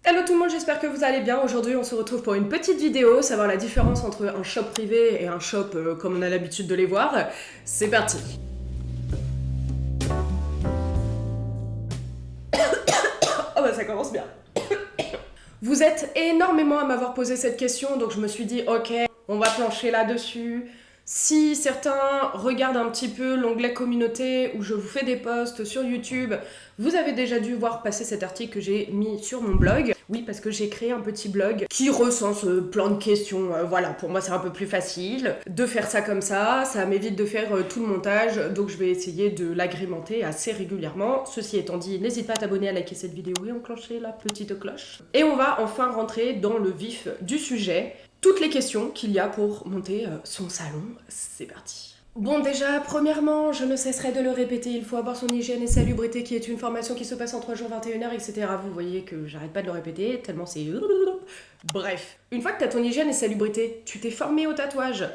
Hello tout le monde, j'espère que vous allez bien. Aujourd'hui on se retrouve pour une petite vidéo, savoir la différence entre un shop privé et un shop comme on a l'habitude de les voir. C'est parti. Oh bah ça commence bien. Vous êtes énormément à m'avoir posé cette question, donc je me suis dit ok, on va plancher là-dessus. Si certains regardent un petit peu l'onglet communauté où je vous fais des posts sur YouTube, vous avez déjà dû voir passer cet article que j'ai mis sur mon blog. Oui, parce que j'ai créé un petit blog qui recense plein de questions. Voilà, pour moi c'est un peu plus facile de faire ça comme ça m'évite de faire tout le montage, donc je vais essayer de l'agrémenter assez régulièrement. Ceci étant dit, n'hésite pas à t'abonner, à liker cette vidéo et enclencher la petite cloche. Et on va enfin rentrer dans le vif du sujet. Toutes les questions qu'il y a pour monter son salon, c'est parti. Bon déjà, premièrement, je ne cesserai de le répéter, il faut avoir son hygiène et salubrité qui est une formation qui se passe en 3 jours 21h, etc. Vous voyez que j'arrête pas de le répéter, tellement c'est... Bref, une fois que t'as ton hygiène et salubrité, tu t'es formé au tatouage,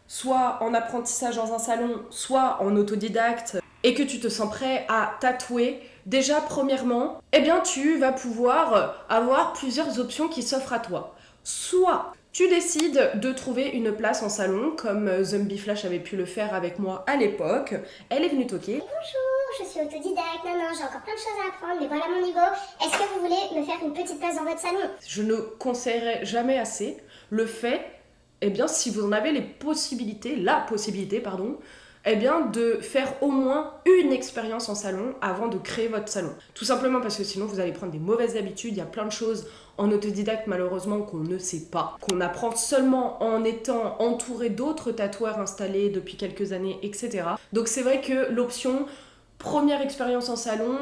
soit en apprentissage dans un salon, soit en autodidacte, et que tu te sens prêt à tatouer, déjà premièrement, eh bien tu vas pouvoir avoir plusieurs options qui s'offrent à toi. Soit tu décides de trouver une place en salon, comme Zombie Flash avait pu le faire avec moi à l'époque. Elle est venue toquer. Bonjour, je suis autodidacte, non, j'ai encore plein de choses à apprendre, mais voilà mon niveau. Est-ce que vous voulez me faire une petite place dans votre salon? Je ne conseillerais jamais assez le fait, eh bien, si vous en avez la possibilité, pardon, eh bien, de faire au moins une expérience en salon avant de créer votre salon. Tout simplement parce que sinon, vous allez prendre des mauvaises habitudes. Il y a plein de choses en autodidacte, malheureusement, qu'on ne sait pas, qu'on apprend seulement en étant entouré d'autres tatoueurs installés depuis quelques années, etc. Donc c'est vrai que l'option première expérience en salon,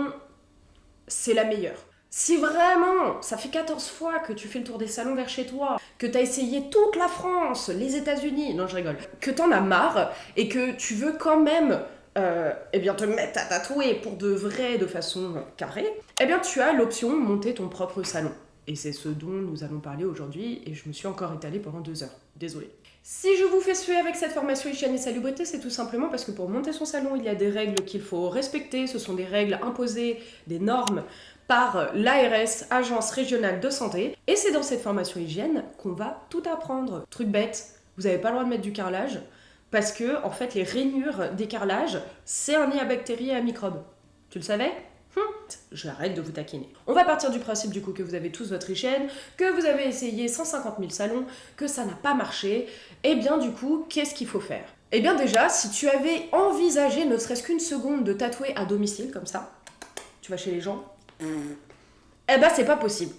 c'est la meilleure. Si vraiment, ça fait 14 fois que tu fais le tour des salons vers chez toi, que t'as essayé toute la France, les États-Unis, non je rigole, que t'en as marre et que tu veux quand même eh bien te mettre à tatouer pour de vrai, de façon carrée, eh bien tu as l'option monter ton propre salon. Et c'est ce dont nous allons parler aujourd'hui et je me suis encore étalée pendant 2 heures. Désolée. Si je vous fais suer avec cette formation hygiène et salubrité, c'est tout simplement parce que pour monter son salon, il y a des règles qu'il faut respecter. Ce sont des règles imposées, des normes par l'ARS, Agence Régionale de Santé. Et c'est dans cette formation hygiène qu'on va tout apprendre. Truc bête, vous n'avez pas le droit de mettre du carrelage parce que, en fait, les rainures des carrelages, c'est un nid à bactéries et à microbes. Tu le savais ? J'arrête de vous taquiner. On va partir du principe du coup que vous avez tous votre hygiène, que vous avez essayé 150 000 salons, que ça n'a pas marché. Et bien du coup, qu'est-ce qu'il faut faire ? Eh bien déjà, si tu avais envisagé ne serait-ce qu'une seconde de tatouer à domicile comme ça, tu vas chez les gens, eh ben c'est pas possible.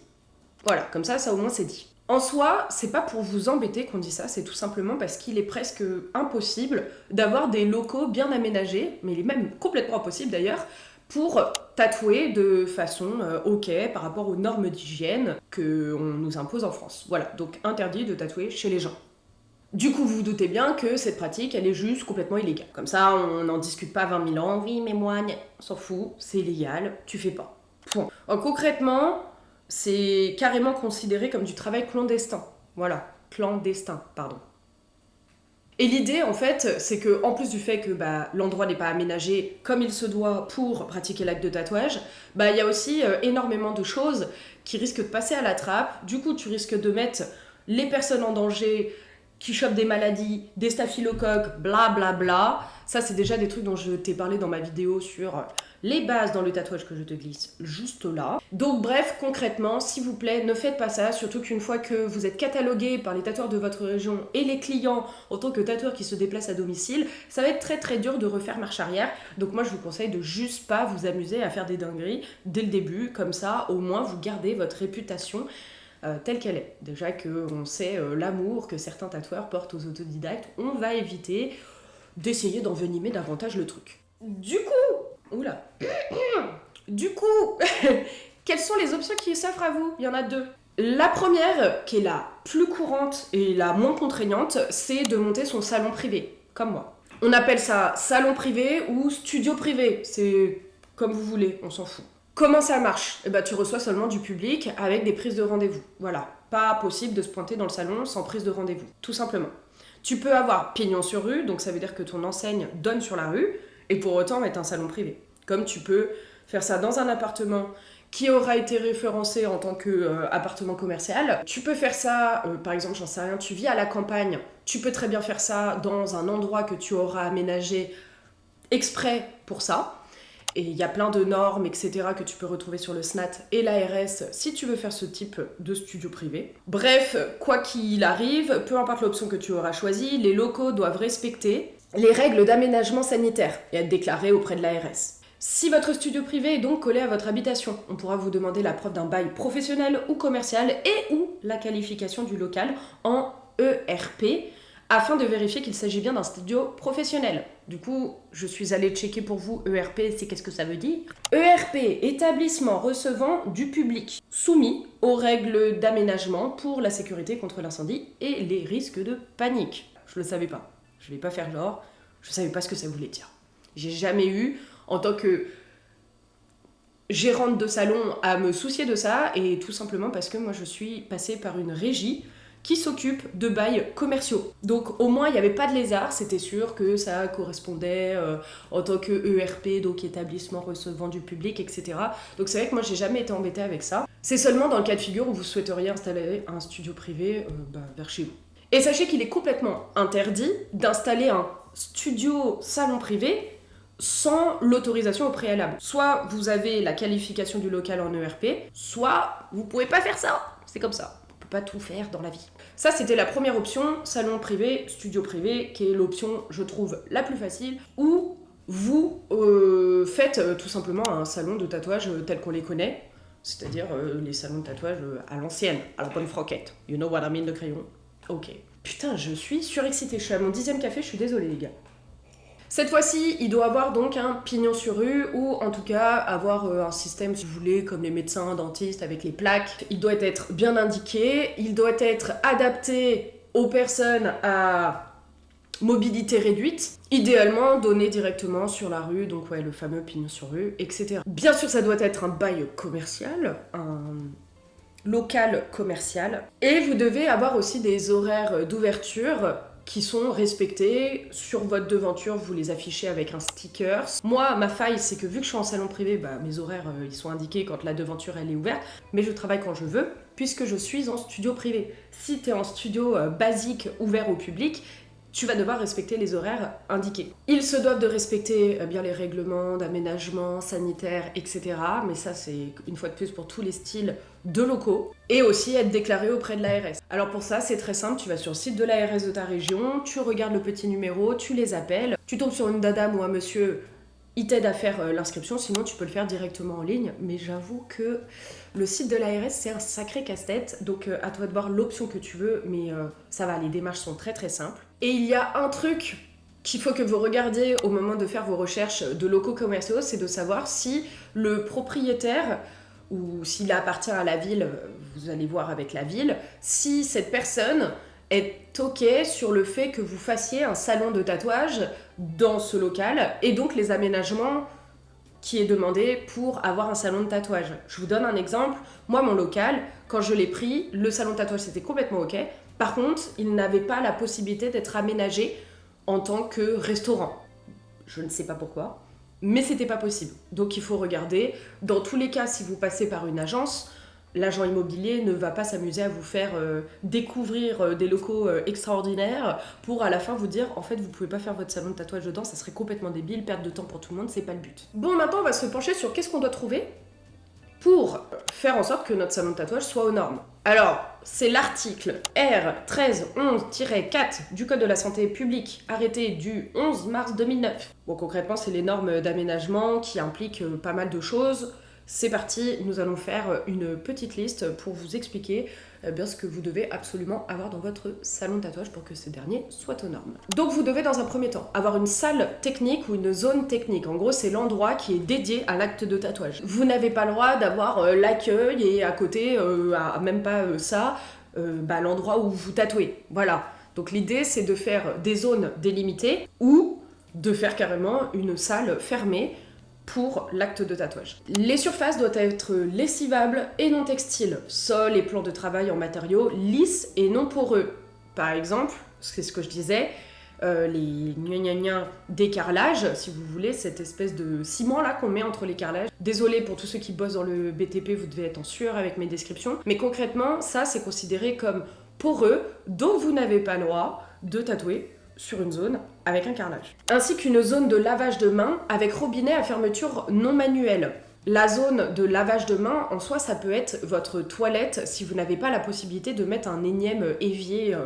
Voilà, comme ça au moins c'est dit. En soi, c'est pas pour vous embêter qu'on dit ça, c'est tout simplement parce qu'il est presque impossible d'avoir des locaux bien aménagés, mais il est même complètement impossible d'ailleurs, pour tatouer de façon ok par rapport aux normes d'hygiène qu'on nous impose en France. Voilà, donc interdit de tatouer chez les gens. Du coup, vous vous doutez bien que cette pratique, elle est juste complètement illégale. Comme ça, on n'en discute pas 20 000 ans. Oui, mais moi, on s'en fout, c'est illégal, tu fais pas. Point. Alors, concrètement, c'est carrément considéré comme du travail clandestin. Voilà, clandestin, pardon. Et l'idée, en fait, c'est que en plus du fait que l'endroit n'est pas aménagé comme il se doit pour pratiquer l'acte de tatouage, il y a aussi énormément de choses qui risquent de passer à la trappe. Du coup, tu risques de mettre les personnes en danger, qui chopent des maladies, des staphylocoques, blablabla. Bla bla. Ça, c'est déjà des trucs dont je t'ai parlé dans ma vidéo sur les bases dans le tatouage que je te glisse juste là. Donc bref, concrètement, s'il vous plaît, ne faites pas ça, surtout qu'une fois que vous êtes catalogué par les tatoueurs de votre région et les clients en tant que tatoueurs qui se déplacent à domicile, ça va être très très dur de refaire marche arrière. Donc moi, je vous conseille de juste pas vous amuser à faire des dingueries dès le début, comme ça, au moins, vous gardez votre réputation telle qu'elle est. Déjà qu'on sait l'amour que certains tatoueurs portent aux autodidactes, on va éviter d'essayer d'envenimer davantage le truc. Du coup, quelles sont les options qui s'offrent à vous ? Il y en a 2. La première, qui est la plus courante et la moins contraignante, c'est de monter son salon privé, comme moi. On appelle ça salon privé ou studio privé, c'est comme vous voulez, on s'en fout. Comment ça marche ? Tu reçois seulement du public avec des prises de rendez-vous. Voilà, pas possible de se pointer dans le salon sans prise de rendez-vous, tout simplement. Tu peux avoir pignon sur rue, donc ça veut dire que ton enseigne donne sur la rue, et pour autant être un salon privé. Comme tu peux faire ça dans un appartement qui aura été référencé en tant qu'appartement commercial. Tu peux faire ça, par exemple, j'en sais rien, tu vis à la campagne, tu peux très bien faire ça dans un endroit que tu auras aménagé exprès pour ça. Et il y a plein de normes, etc. que tu peux retrouver sur le SNAT et l'ARS si tu veux faire ce type de studio privé. Bref, quoi qu'il arrive, peu importe l'option que tu auras choisie, les locaux doivent respecter les règles d'aménagement sanitaire et être déclarés auprès de l'ARS. Si votre studio privé est donc collé à votre habitation, on pourra vous demander la preuve d'un bail professionnel ou commercial et ou la qualification du local en ERP afin de vérifier qu'il s'agit bien d'un studio professionnel. Du coup, je suis allée checker pour vous ERP, c'est qu'est-ce que ça veut dire ? ERP, établissement recevant du public, soumis aux règles d'aménagement pour la sécurité contre l'incendie et les risques de panique. Je le savais pas, je vais pas faire genre, je savais pas ce que ça voulait dire. J'ai jamais eu, en tant que gérante de salon, à me soucier de ça, et tout simplement parce que moi je suis passée par une régie qui s'occupe de bails commerciaux. Donc au moins il n'y avait pas de lézard, c'était sûr que ça correspondait en tant que ERP, donc établissement recevant du public, etc. Donc c'est vrai que moi j'ai jamais été embêtée avec ça. C'est seulement dans le cas de figure où vous souhaiteriez installer un studio privé vers chez vous. Et sachez qu'il est complètement interdit d'installer un studio salon privé sans l'autorisation au préalable. Soit vous avez la qualification du local en ERP, soit vous pouvez pas faire ça. C'est comme ça. Pas tout faire dans la vie. Ça, c'était la première option, salon privé, studio privé, qui est l'option, je trouve, la plus facile, où vous faites tout simplement un salon de tatouage tel qu'on les connaît, c'est-à-dire les salons de tatouage à l'ancienne, à la bonne franquette. You know what I mean de crayon? Ok. Putain, je suis surexcitée, je suis à mon 10e café, je suis désolée les gars. Cette fois-ci, il doit avoir donc un pignon sur rue ou en tout cas avoir un système, si vous voulez, comme les médecins, dentistes avec les plaques. Il doit être bien indiqué, il doit être adapté aux personnes à mobilité réduite, idéalement donné directement sur la rue, donc ouais, le fameux pignon sur rue, etc. Bien sûr, ça doit être un bail commercial, un local commercial, et vous devez avoir aussi des horaires d'ouverture qui sont respectés. Sur votre devanture, vous les affichez avec un sticker. Moi, ma faille, c'est que vu que je suis en salon privé, mes horaires, ils sont indiqués quand la devanture, elle est ouverte, mais je travaille quand je veux, puisque je suis en studio privé. Si tu es en studio basique, ouvert au public, tu vas devoir respecter les horaires indiqués. Ils se doivent de respecter bien les règlements d'aménagement sanitaire, etc. Mais ça, c'est une fois de plus pour tous les styles de locaux. Et aussi être déclaré auprès de l'ARS. Alors pour ça, c'est très simple, tu vas sur le site de l'ARS de ta région, tu regardes le petit numéro, tu les appelles, tu tombes sur une dame ou un monsieur, il t'aide à faire l'inscription, sinon tu peux le faire directement en ligne. Mais j'avoue que le site de l'ARS, c'est un sacré casse-tête, donc à toi de voir l'option que tu veux, mais ça va, les démarches sont très très simples. Et il y a un truc qu'il faut que vous regardiez au moment de faire vos recherches de locaux commerciaux, c'est de savoir si le propriétaire, ou s'il appartient à la ville, vous allez voir avec la ville, si cette personne est OK sur le fait que vous fassiez un salon de tatouage dans ce local, et donc les aménagements qui est demandé pour avoir un salon de tatouage. Je vous donne un exemple. Moi, mon local, quand je l'ai pris, le salon de tatouage, c'était complètement OK. Par contre, il n'avait pas la possibilité d'être aménagé en tant que restaurant. Je ne sais pas pourquoi, mais c'était pas possible. Donc il faut regarder. Dans tous les cas, si vous passez par une agence, l'agent immobilier ne va pas s'amuser à vous faire découvrir des locaux extraordinaires pour à la fin vous dire en fait vous pouvez pas faire votre salon de tatouage dedans, ça serait complètement débile, perte de temps pour tout le monde, c'est pas le but. Bon, maintenant on va se pencher sur qu'est-ce qu'on doit trouver pour faire en sorte que notre salon de tatouage soit aux normes. Alors, c'est l'article R1311-4 du Code de la santé publique, arrêté du 11 mars 2009. Bon, concrètement, c'est les normes d'aménagement qui impliquent pas mal de choses. C'est parti, nous allons faire une petite liste pour vous expliquer bien ce que vous devez absolument avoir dans votre salon de tatouage pour que ce dernier soit aux normes. Donc vous devez dans un premier temps avoir une salle technique ou une zone technique. En gros, c'est l'endroit qui est dédié à l'acte de tatouage. Vous n'avez pas le droit d'avoir l'accueil et à côté, même pas l'endroit où vous tatouez. Voilà. Donc l'idée, c'est de faire des zones délimitées ou de faire carrément une salle fermée pour l'acte de tatouage. Les surfaces doivent être lessivables et non textiles. Sol et plans de travail en matériaux lisses et non poreux. Par exemple, c'est ce que je disais, les gna des carrelages, si vous voulez, cette espèce de ciment là qu'on met entre les carrelages. Désolée pour tous ceux qui bossent dans le BTP, vous devez être en sueur avec mes descriptions, mais concrètement, ça c'est considéré comme poreux, donc vous n'avez pas le droit de tatouer sur une zone avec un carrelage. Ainsi qu'une zone de lavage de main avec robinet à fermeture non manuelle. La zone de lavage de main, en soi, ça peut être votre toilette si vous n'avez pas la possibilité de mettre un énième évier,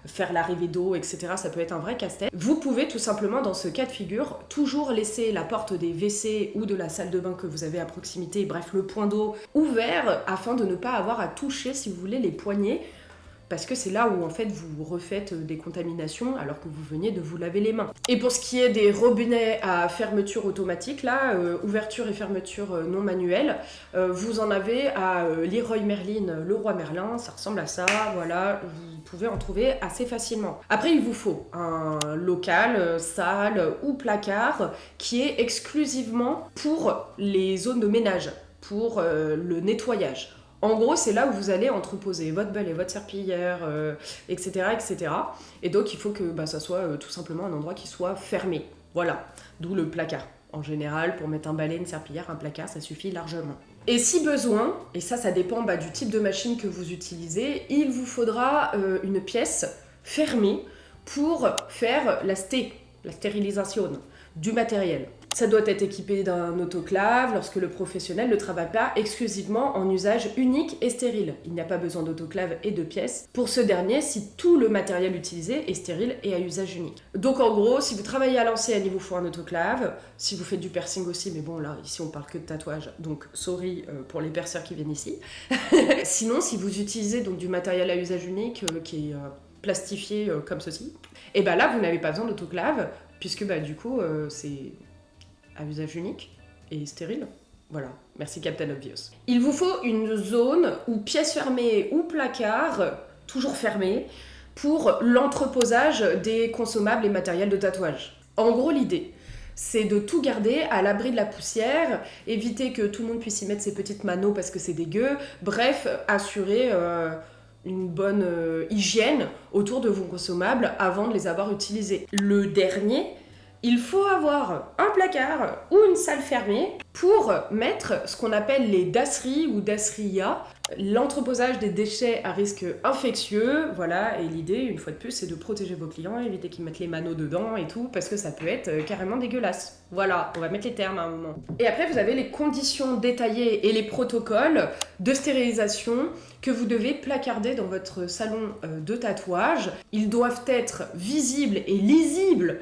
faire l'arrivée d'eau, etc. Ça peut être un vrai casse-tête. Vous pouvez tout simplement, dans ce cas de figure, toujours laisser la porte des WC ou de la salle de bain que vous avez à proximité, bref, le point d'eau, ouvert afin de ne pas avoir à toucher, si vous voulez, les poignées. Parce que c'est là où en fait vous refaites des contaminations alors que vous veniez de vous laver les mains. Et pour ce qui est des robinets à fermeture automatique, là, ouverture et fermeture non manuelle, vous en avez à Leroy Merlin, le roi Merlin, ça ressemble à ça, voilà, vous pouvez en trouver assez facilement. Après il vous faut un local, salle ou placard qui est exclusivement pour les zones de ménage, pour le nettoyage. En gros, c'est là où vous allez entreposer votre balai, votre serpillière, etc., etc. Et donc, il faut que ça soit tout simplement un endroit qui soit fermé. Voilà, d'où le placard. En général, pour mettre un balai, une serpillière, un placard, ça suffit largement. Et si besoin, et ça dépend du type de machine que vous utilisez, il vous faudra une pièce fermée pour faire la stérilisation du matériel. Ça doit être équipé d'un autoclave lorsque le professionnel ne travaille pas exclusivement en usage unique et stérile. Il n'y a pas besoin d'autoclave et de pièces pour ce dernier si tout le matériel utilisé est stérile et à usage unique. Donc en gros, si vous travaillez à l'ancienne, il vous faut un autoclave. Si vous faites du piercing aussi, mais bon là, ici on parle que de tatouage, donc sorry pour les perceurs qui viennent ici. Sinon, si vous utilisez donc du matériel à usage unique qui est plastifié comme ceci, et là vous n'avez pas besoin d'autoclave puisque du coup c'est à usage unique et stérile. Voilà, merci Captain Obvious. Il vous faut une zone ou pièce fermée ou placard, toujours fermé, pour l'entreposage des consommables et matériels de tatouage. En gros, l'idée, c'est de tout garder à l'abri de la poussière, éviter que tout le monde puisse y mettre ses petites manos parce que c'est dégueu, bref, assurer une bonne hygiène autour de vos consommables avant de les avoir utilisés. Le dernier, il faut avoir un placard ou une salle fermée pour mettre ce qu'on appelle les dasseries ou dasseria, l'entreposage des déchets à risque infectieux. Voilà, et l'idée, une fois de plus, c'est de protéger vos clients, éviter qu'ils mettent les manos dedans et tout, parce que ça peut être carrément dégueulasse. Voilà, on va mettre les termes à un moment. Et après, vous avez les conditions détaillées et les protocoles de stérilisation que vous devez placarder dans votre salon de tatouage. Ils doivent être visibles et lisibles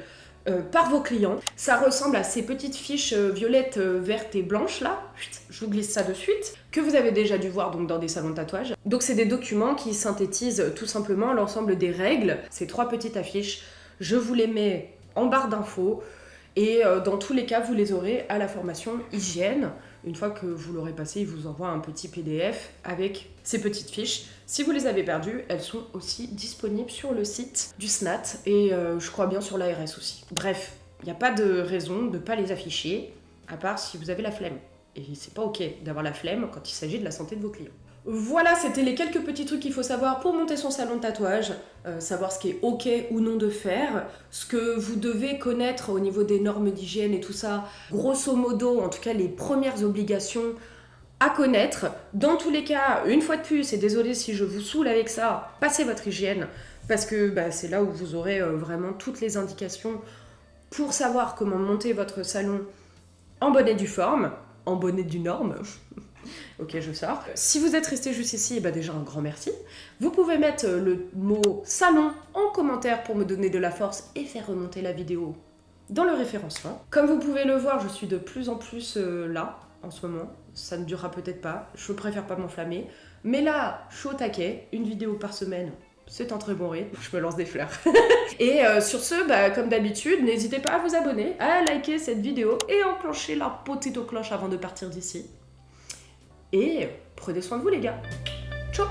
par vos clients. Ça ressemble à ces petites fiches violettes, vertes et blanches là, je vous glisse ça de suite, que vous avez déjà dû voir donc dans des salons de tatouage. Donc c'est des documents qui synthétisent tout simplement l'ensemble des règles. Ces 3 petites affiches, je vous les mets en barre d'infos et dans tous les cas vous les aurez à la formation hygiène. Une fois que vous l'aurez passé, il vous envoie un petit PDF avec ces petites fiches. Si vous les avez perdues, elles sont aussi disponibles sur le site du SNAT et je crois bien sur l'ARS aussi. Bref, il n'y a pas de raison de ne pas les afficher, à part si vous avez la flemme. Et c'est pas ok d'avoir la flemme quand il s'agit de la santé de vos clients. Voilà, c'était les quelques petits trucs qu'il faut savoir pour monter son salon de tatouage, savoir ce qui est ok ou non de faire, ce que vous devez connaître au niveau des normes d'hygiène et tout ça, grosso modo, en tout cas les premières obligations à connaître. Dans tous les cas, une fois de plus, et désolé si je vous saoule avec ça, passez votre hygiène, parce que c'est là où vous aurez vraiment toutes les indications pour savoir comment monter votre salon en bonne et due forme, en bonne et due norme. Ok, je sors. Si vous êtes resté juste ici, déjà un grand merci. Vous pouvez mettre le mot salon en commentaire pour me donner de la force et faire remonter la vidéo dans le référencement. Comme vous pouvez le voir, je suis de plus en plus là en ce moment. Ça ne durera peut-être pas, je préfère pas m'enflammer. Mais là, je suis au taquet, une vidéo par semaine. C'est un très bon rythme, je me lance des fleurs. Et sur ce, comme d'habitude, n'hésitez pas à vous abonner, à liker cette vidéo et enclencher la petite cloche avant de partir d'ici. Et prenez soin de vous les gars. Ciao!